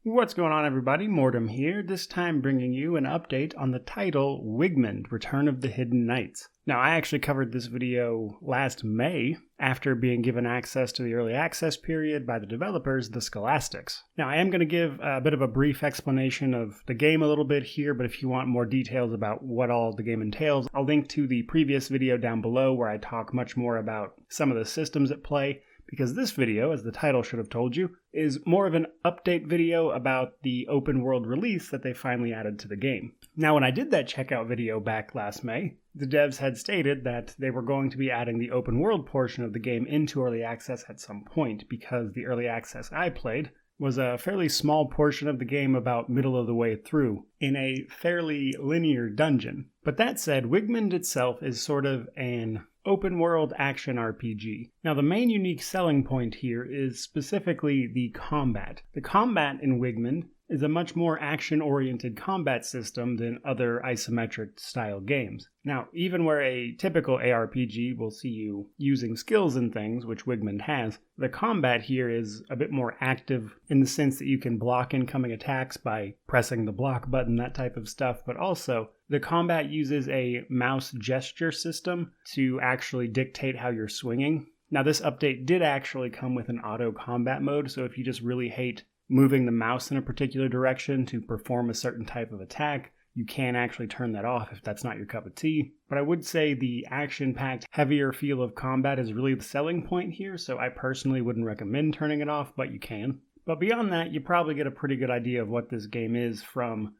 What's going on, everybody? Mortem here, this time bringing you an update on the title Wigmund, Return of the Hidden Knights. Now, I actually covered this video last May after being given access to the early access period by the developers, the Scholastics. Now, I am going to give a bit of a brief explanation of the game a little bit here, but if you want more details about what all the game entails, I'll link to the previous video down below where I talk much more about some of the systems at play. Because this video, as the title should have told you, is more of an update video about the open world release that they finally added to the game. Now, when I did that checkout video back last May, the devs had stated that they were going to be adding the open world portion of the game into early access at some point, because the early access I played was a fairly small portion of the game about middle of the way through, in a fairly linear dungeon. But that said, Wigmund itself is sort of an open world action RPG. Now, the main unique selling point here is specifically the combat. The combat in Wigmund is a much more action-oriented combat system than other isometric style games. Now, even where a typical ARPG will see you using skills and things, which Wigmund has, the combat here is a bit more active in the sense that you can block incoming attacks by pressing the block button, that type of stuff, but also the combat uses a mouse gesture system to actually dictate how you're swinging. Now, this update did actually come with an auto combat mode, so if you just really hate moving the mouse in a particular direction to perform a certain type of attack, you can actually turn that off if that's not your cup of tea. But I would say the action-packed, heavier feel of combat is really the selling point here, so I personally wouldn't recommend turning it off, but you can. But beyond that, you probably get a pretty good idea of what this game is from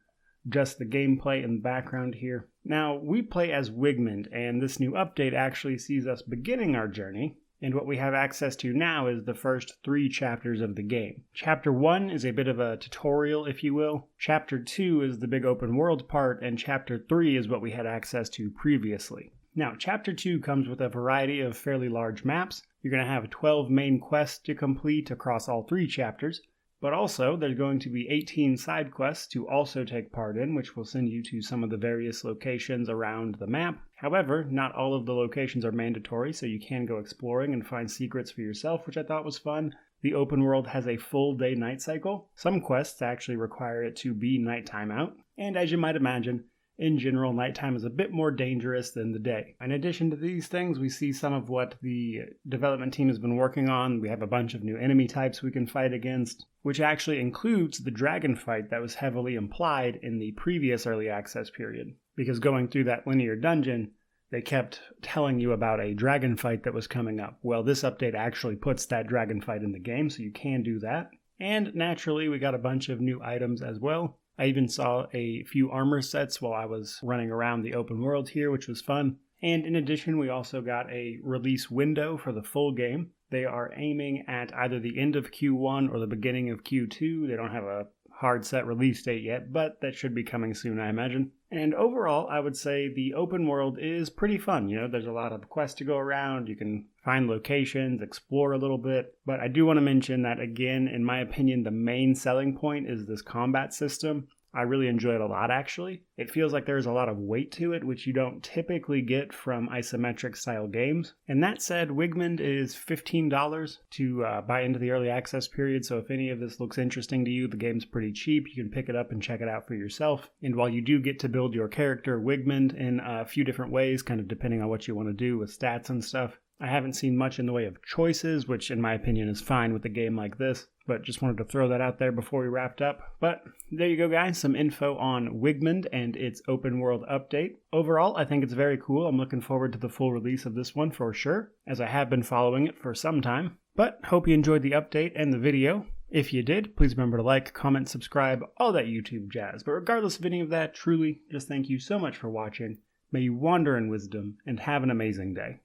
just the gameplay in the background here. Now, we play as Wigmund, and this new update actually sees us beginning our journey. And what we have access to now is the first 3 chapters of the game. Chapter 1 is a bit of a tutorial, if you will. Chapter 2 is the big open world part, and Chapter 3 is what we had access to previously. Now, Chapter 2 comes with a variety of fairly large maps. You're going to have 12 main quests to complete across all 3 chapters. But also, there's going to be 18 side quests to also take part in, which will send you to some of the various locations around the map. However, not all of the locations are mandatory, so you can go exploring and find secrets for yourself, which I thought was fun. The open world has a full day-night cycle. Some quests actually require it to be nighttime out. And as you might imagine, in general, nighttime is a bit more dangerous than the day. In addition to these things, we see some of what the development team has been working on. We have a bunch of new enemy types we can fight against, which actually includes the dragon fight that was heavily implied in the previous early access period. Because going through that linear dungeon, they kept telling you about a dragon fight that was coming up. Well, this update actually puts that dragon fight in the game, so you can do that. And naturally, we got a bunch of new items as well. I even saw a few armor sets while I was running around the open world here, which was fun. And in addition, we also got a release window for the full game. They are aiming at either the end of Q1 or the beginning of Q2. They don't have a hard set release date yet, but that should be coming soon, I imagine. And overall, I would say the open world is pretty fun. You know, there's a lot of quests to go around. You can find locations, explore a little bit. But I do want to mention that, again, in my opinion, the main selling point is this combat system. I really enjoy it a lot, actually. It feels like there's a lot of weight to it, which you don't typically get from isometric style games. And that said, Wigmund is $15 to buy into the early access period, so if any of this looks interesting to you, the game's pretty cheap. You can pick it up and check it out for yourself. And while you do get to build your character, Wigmund, in a few different ways, kind of depending on what you want to do with stats and stuff, I haven't seen much in the way of choices, which in my opinion is fine with a game like this, but just wanted to throw that out there before we wrapped up. But there you go, guys, some info on Wigmund and its open world update. Overall, I think it's very cool. I'm looking forward to the full release of this one for sure, as I have been following it for some time. But hope you enjoyed the update and the video. If you did, please remember to like, comment, subscribe, all that YouTube jazz. But regardless of any of that, truly, just thank you so much for watching. May you wander in wisdom and have an amazing day.